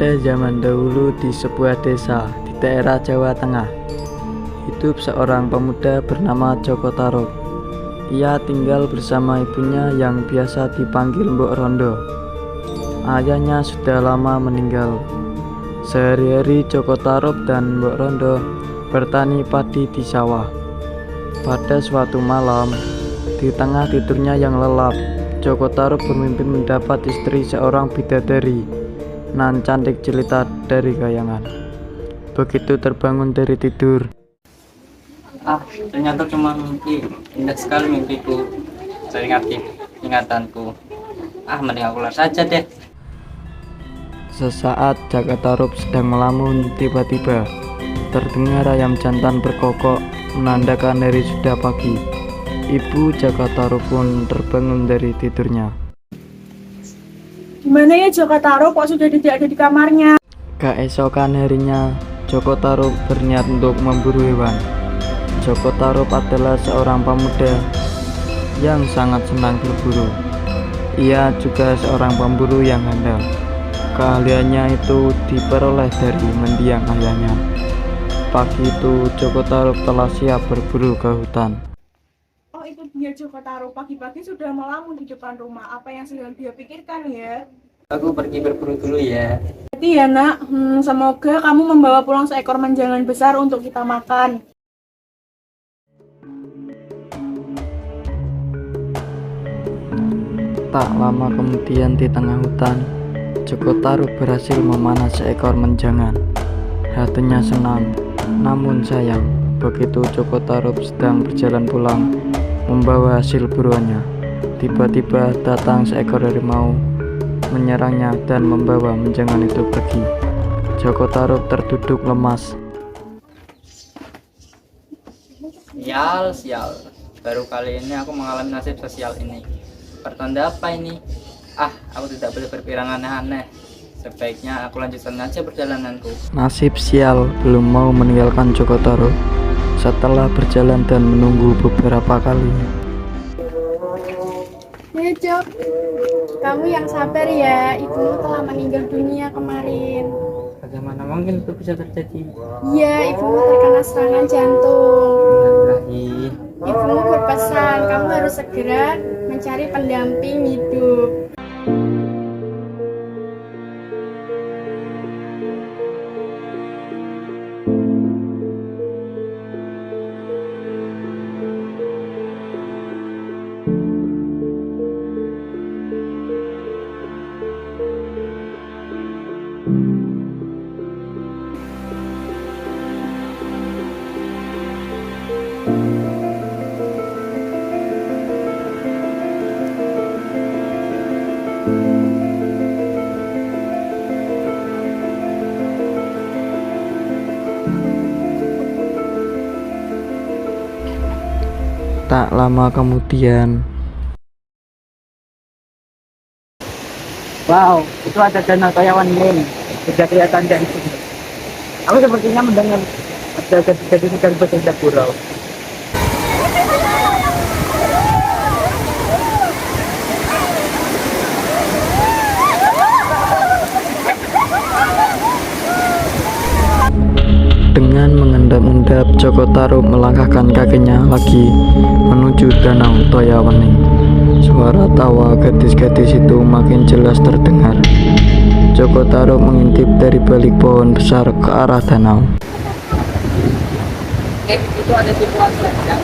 Pada zaman dahulu di sebuah desa di daerah Jawa Tengah, hidup seorang pemuda bernama Joko Tarub. Ia tinggal bersama ibunya yang biasa dipanggil Mbok Rondo. Ayahnya sudah lama meninggal. Sehari-hari Joko Tarub dan Mbok Rondo bertani padi di sawah. Pada suatu malam, di tengah tidurnya yang lelap, Joko Tarub bermimpi mendapat istri seorang bidadari nan cantik jelita dari kayangan. Begitu terbangun dari tidur, Ternyata cuma mimpi. Indah sekali mimpiku. Teringat ingatanku. Mending aku keluar saja deh. sesaat Jaka Tarub sedang melamun, tiba-tiba terdengar ayam jantan berkokok menandakan hari sudah pagi. Ibu Jaka Tarub pun terbangun dari tidurnya. Gimana ya Joko Tarub, kok sudah tidak ada di kamarnya? Keesokan harinya, Joko Tarub berniat untuk memburu hewan. Joko Tarub adalah seorang pemuda yang sangat senang berburu. Ia juga seorang pemburu yang handal. Keahliannya itu diperoleh dari mendiang ayahnya. Pagi itu, Joko Tarub telah siap berburu ke hutan. Oh, itu dia Joko Tarub, pagi-pagi sudah melamun di depan rumah. Apa yang sedang dia pikirkan ya? Aku pergi berburu dulu ya. Jadi ya nak, semoga kamu membawa pulang seekor menjangan besar untuk kita makan. Tak lama kemudian di tengah hutan, Joko Tarub berhasil memanah seekor menjangan. Hatinya senang, namun sayang, begitu Joko Tarub sedang berjalan pulang membawa hasil buruannya, tiba-tiba datang seekor harimau menyerangnya dan membawa menjangan itu pergi. Joko Tarub terduduk lemas. Sial. Baru kali ini aku mengalami nasib sosial ini. Pertanda apa ini? Aku tidak boleh berpikiran aneh-aneh. Sebaiknya aku lanjutkan saja perjalananku. Nasib sial belum mau meninggalkan Joko Tarub. Setelah berjalan dan menunggu beberapa kali, Ya Jok, kamu yang sabar ya, ibumu telah meninggal dunia kemarin. Bagaimana mungkin itu bisa terjadi? Iya, ibumu terkena serangan jantung. Lagi. Ibumu berpesan, kamu harus segera mencari pendamping hidup. tak lama kemudian, Wow, itu ada danau Toyawan Lane. Sudah kelihatan dari sini. Aku sepertinya mendengar ada jadi sedang bertindak gurau. dengan mengendap-endap Joko Tarub melangkahkan kakinya lagi menuju danau Toyawening. Suara tawa gadis-gadis itu makin jelas terdengar. Joko Tarub mengintip dari balik pohon besar ke arah danau. Itu ada situasi ya.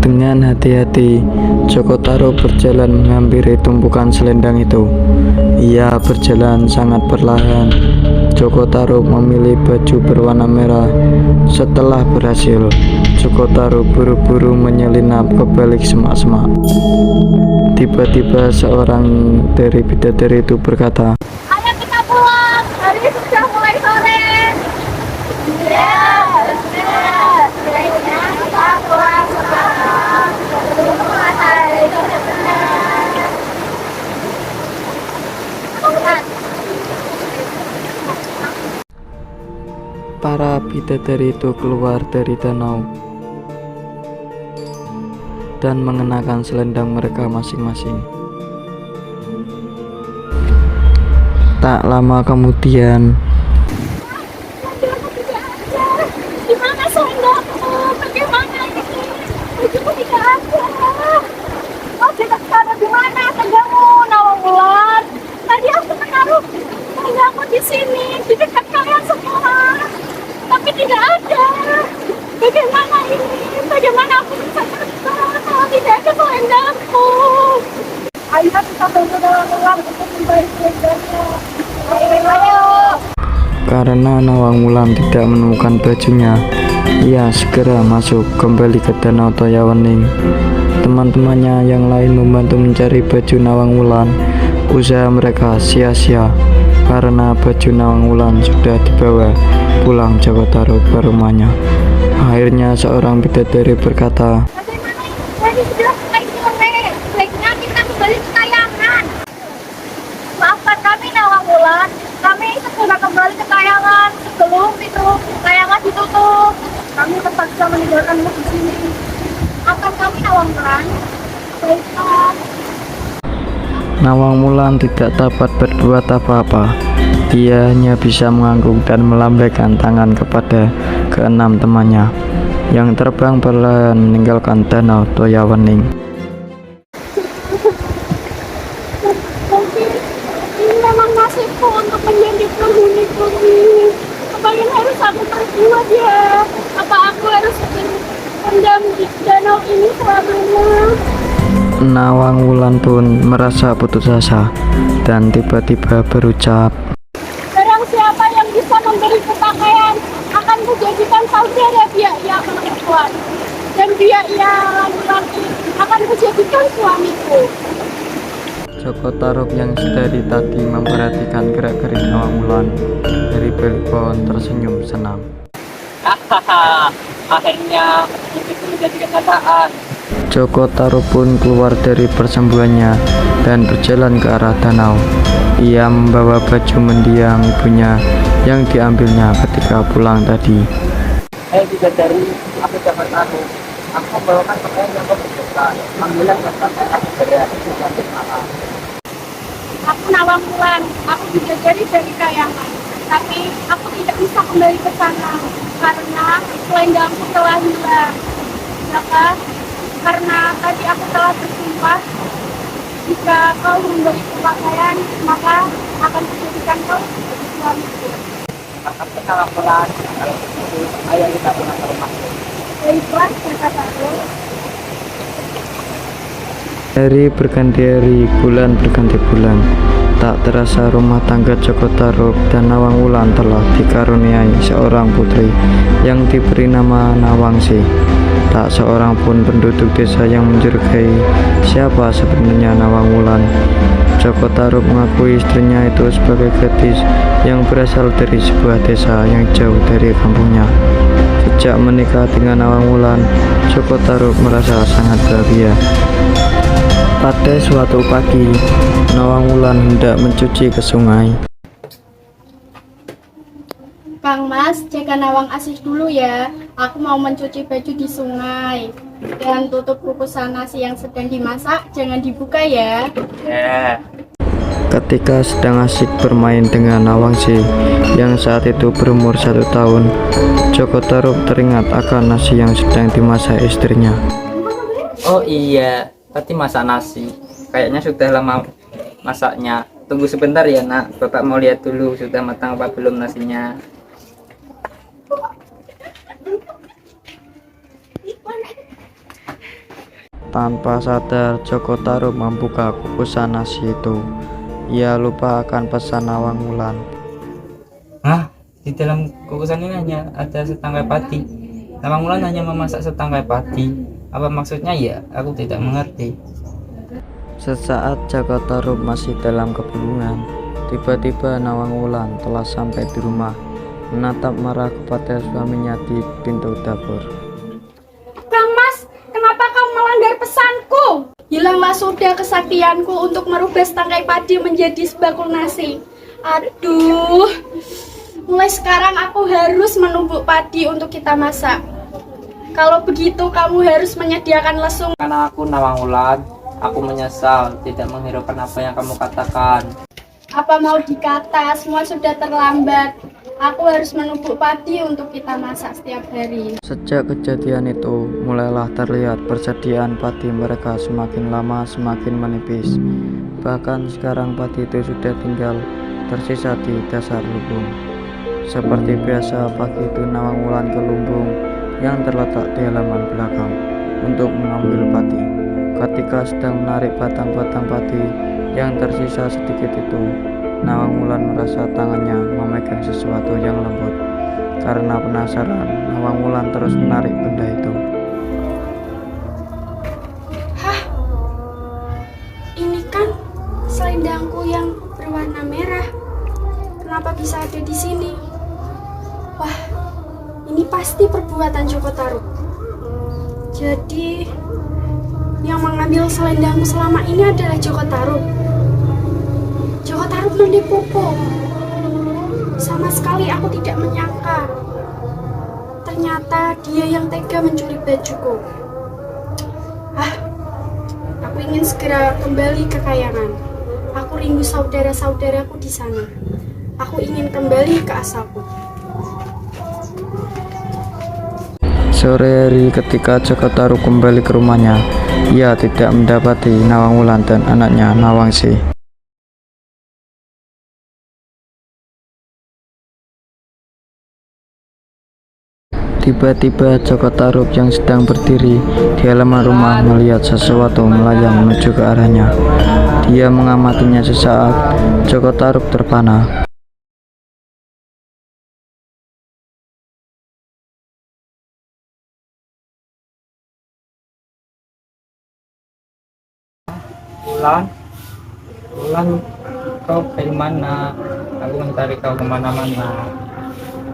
Dengan hati-hati, Joko Tarub berjalan menghampiri tumpukan selendang itu. Ia berjalan sangat perlahan. Joko Tarub memilih baju berwarna merah. Setelah berhasil, Joko Tarub buru-buru menyelinap ke balik semak-semak. Tiba-tiba seorang dari bidadari itu berkata, Ayo kita pulang, hari ini sudah mulai sore. Iya, benar. Baiknya kita pulang sekarang. Sebelum matahari terbenam. Para bidadari itu keluar dari danau. dan mengenakan selendang mereka masing-masing. Tak lama kemudian, Di mana selendangku? Bagaimana ini? Bajuku tidak ada. Oh, tidak ada. Di mana selendangmu, Nawangwulan? Tadi aku menaruh selendangku di sini, di dekat kalian semua. Tapi tidak ada. Bagaimana ini? Bagaimana aku bisa terbang kalau tidak ada selendangku? Ayo kita bantu Nawangwulan untuk memberi selendangnya. Ayo. karena Nawangwulan tidak menemukan bajunya, ia segera masuk kembali ke Danau Toyawening. Teman-temannya yang lain membantu mencari baju Nawangwulan. Usaha mereka sia-sia karena baju Nawangwulan sudah dibawa pulang Joko Tarub ke rumahnya. Akhirnya seorang bidadari berkata, Bagaimana ini? Jadi sudah selesai sore. Baiknya kita kembali ke kayangan. Maafkan kami, Nawangwulan. Kami segera kembali ke kayangan sebelum pintu kayangan ditutup. Kami terpaksa meninggalkanmu di sini. Maafkan kami, Nawangwulan. Baiklah. Nawangwulan tidak dapat berbuat apa-apa. Dia hanya bisa mengangguk dan melambaikan tangan kepada keenam temannya yang terbang perlahan meninggalkan Danau Toyawening. Mungkin ini memang nasibku untuk menjadi penghuni bumi. Apa yang harus aku perbuat ya? Apa aku harus pendam di danau ini selamanya? Nawangwulan pun merasa putus asa dan tiba-tiba berucap, Barang siapa yang bisa memberiku pakaian akan kujadikan saudara dia perempuan, dan dia laki-laki akan kujadikan suamiku. Joko Tarub yang sedari tadi memperhatikan gerak-gerik Nawangwulan dari balik pohon tersenyum senang. Hahaha, akhirnya itu menjadi kenyataan. Joko Tarub pun keluar dari persembunyiannya dan berjalan ke arah danau. Ia membawa baju mendiang ibunya yang diambilnya ketika pulang tadi. Bidadari, aku dapat tahu. Aku membawakan pakaian yang kau butuhkan. Panggilan datang dan aku segera malam. Aku Nawangwulan, aku bidadari dari kayangan, tapi aku tidak bisa kembali ke sana karena selendangku telah hilang. Maka karena tadi aku telah bersumpah, jika kau memberiku pakaian, maka akan kujadikan kau sebagai suamiku. Aku sangat pelan. Kalau begitu, ayo kita pulang ke rumah. Baiklah, kataku. Hari berganti hari, bulan berganti bulan. Tak terasa rumah tangga Joko Tarub dan Nawangwulan telah dikaruniai seorang putri yang diberi nama Nawangsi. Tak seorang pun penduduk desa yang mencurigai siapa sebenarnya Nawangwulan. Joko Tarub mengakui istrinya itu sebagai gadis yang berasal dari sebuah desa yang jauh dari kampungnya. Sejak menikah dengan Nawangwulan, Joko Tarub merasa sangat bahagia. Pada suatu pagi, Nawangwulan hendak mencuci ke sungai. Kang Mas, jaga Nawang Asih dulu ya. Aku mau mencuci baju di sungai. Dan tutup kukusan nasi yang sedang dimasak, jangan dibuka ya. Ya. Ketika sedang asik bermain dengan Nawangsi yang saat itu berumur 1 tahun, Joko Tarub teringat akan nasi yang sedang dimasak istrinya. Oh iya, tadi masak nasi. Kayaknya sudah lama masaknya. Tunggu sebentar ya nak, bapak mau lihat dulu sudah matang apa belum nasinya. Tanpa sadar, Joko Tarub membuka kukusan nasi itu. Ia lupa akan pesan Nawangwulan. Hah? Di dalam kukusan ini hanya ada setangkai padi. Nawangwulan hanya memasak setangkai padi. Apa maksudnya ya? Aku tidak mengerti. Sesaat Joko Tarub masih dalam kebingungan, tiba-tiba Nawangwulan telah sampai di rumah, menatap marah kepada suaminya di pintu dapur. Kang Mas, kenapa kau melanggar pesanku? Hilanglah sudah kesaktianku untuk merubah setangkai padi menjadi sebakul nasi. Aduh, mulai sekarang aku harus menumbuk padi untuk kita masak. Kalau begitu kamu harus menyediakan lesung. Karena aku Nawang Wulan, aku menyesal tidak menghiraukan apa yang kamu katakan. Apa mau dikata, semua sudah terlambat. Aku harus menumbuk padi untuk kita masak setiap hari. Sejak kejadian itu, mulailah terlihat persediaan padi mereka semakin lama semakin menipis. Bahkan sekarang padi itu sudah tinggal tersisa di dasar lumbung. Seperti biasa, pagi itu Nawang Wulan ke lumbung yang terletak di halaman belakang untuk mengambil padi. Ketika sedang menarik batang-batang padi yang tersisa sedikit itu, Nawang Wulan merasa tangannya memegang sesuatu yang lembut. Karena penasaran, Nawang Wulan terus menarik benda itu. Hah? Ini kan selendangku yang berwarna merah. Kenapa bisa ada di sini? Wah, ini pasti perbuatan Joko Tarub. Jadi, yang mengambil selendangku selama ini adalah Joko Tarub. Joko Tarub menipuku. Sama sekali aku tidak menyangka. Ternyata dia yang tega mencuri bajuku. Aku ingin segera kembali ke Kayangan. Aku rindu saudara-saudaraku di sana. Aku ingin kembali ke asalku. Sore hari ketika Joko Tarub kembali ke rumahnya, ia tidak mendapati Nawang Wulan dan anaknya Nawangsi. Tiba-tiba Joko Tarub yang sedang berdiri di halaman rumah melihat sesuatu melayang menuju ke arahnya. Dia mengamatinya sesaat. Joko Tarub terpana. Wulan, kau dari mana? Aku mencari kau kemana-mana.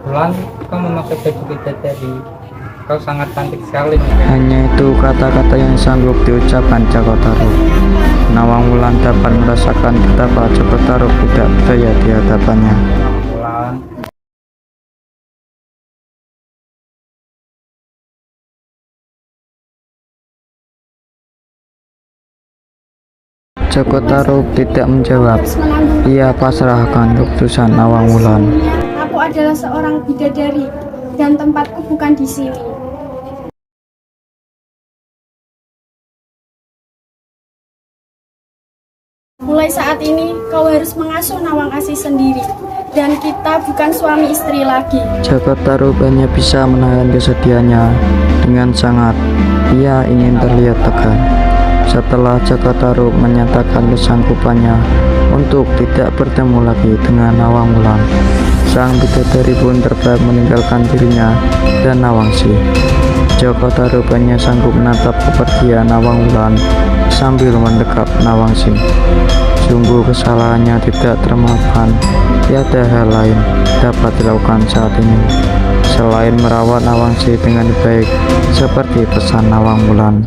Wulan, kau memakai baju bidadari. Kau sangat cantik sekali. Hanya itu kata-kata yang sanggup diucapkan Joko Tarub. Nawang Wulan dapat merasakan betapa Joko Tarub tidak berdaya di hadapannya. Wulan, Joko Tarub tidak menjawab. Harus menanggung. Ia pasrahkan keputusan Nawang Wulan. Aku adalah seorang bidadari dan tempatku bukan di sini. Mulai saat ini kau harus mengasuh Nawang Asih sendiri dan kita bukan suami istri lagi. Joko Tarub hanya bisa menahan kesedihannya dengan sangat. Ia ingin terlihat tegar. Setelah Joko Tarub menyatakan kesanggupannya untuk tidak bertemu lagi dengan Nawang Wulan, sang bidadari pun terbang meninggalkan dirinya dan Nawangsi. Joko Tarub hanya sanggup menatap kepergian Nawang Wulan sambil mendekap Nawangsi. Sungguh kesalahannya tidak termaafkan. Tiada hal lain dapat dilakukan saat ini selain merawat Nawangsi dengan baik seperti pesan Nawang Wulan.